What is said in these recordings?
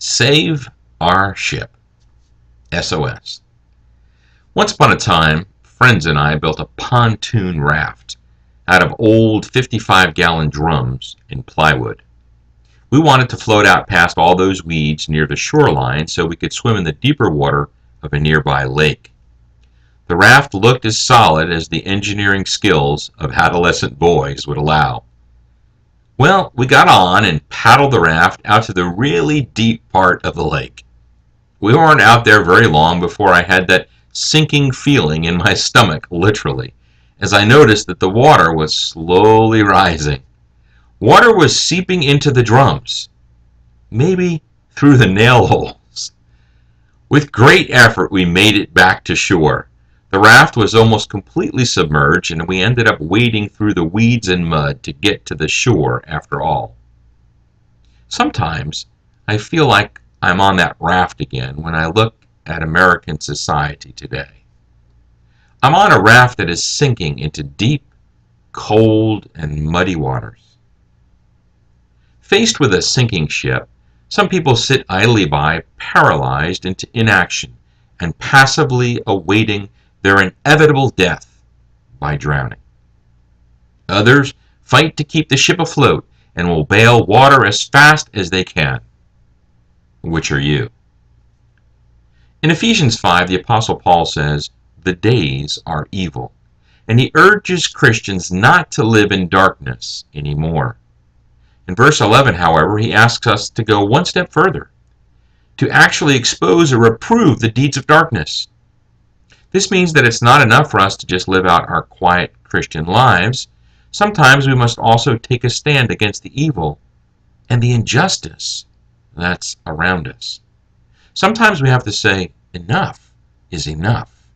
Save our ship. SOS. Once upon a time, friends and I built a pontoon raft out of old 55-gallon drums and plywood. We wanted to float out past all those weeds near the shoreline so we could swim in the deeper water of a nearby lake. The raft looked as solid as the engineering skills of adolescent boys would allow. Well, we got on and paddled the raft out to the really deep part of the lake. We weren't out there very long before I had that sinking feeling in my stomach, literally, as I noticed that the water was slowly rising. Water was seeping into the drums, maybe through the nail holes. With great effort, we made it back to shore. The raft was almost completely submerged, and we ended up wading through the weeds and mud to get to the shore after all. Sometimes I feel like I'm on that raft again when I look at American society today. I'm on a raft that is sinking into deep, cold, and muddy waters. Faced with a sinking ship, some people sit idly by, paralyzed into inaction and passively awaiting their inevitable death by drowning. Others fight to keep the ship afloat and will bail water as fast as they can. Which are you? In Ephesians 5, the Apostle Paul says, "The days are evil," and he urges Christians not to live in darkness anymore. In verse 11, however, he asks us to go one step further, to actually expose or reprove the deeds of darkness. This means that it's not enough for us to just live out our quiet Christian lives. Sometimes we must also take a stand against the evil and the injustice that's around us. Sometimes we have to say, enough is enough.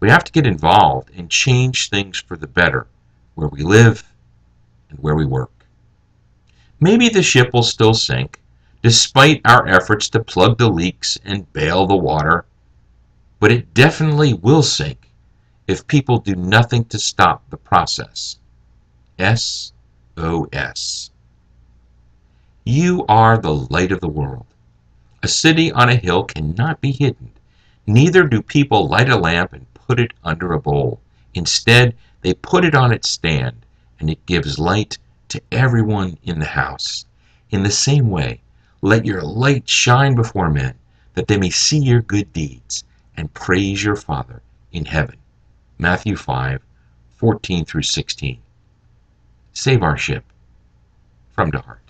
We have to get involved and change things for the better, where we live and where we work. Maybe the ship will still sink, despite our efforts to plug the leaks and bail the water, but it definitely will sink if people do nothing to stop the process. SOS. You are the light of the world. A city on a hill cannot be hidden. Neither do people light a lamp and put it under a bowl. Instead, they put it on its stand, and it gives light to everyone in the house. In the same way, let your light shine before men, that they may see your good deeds and praise your Father in heaven. Matthew 5:14 through 16. Save our ship from the heart.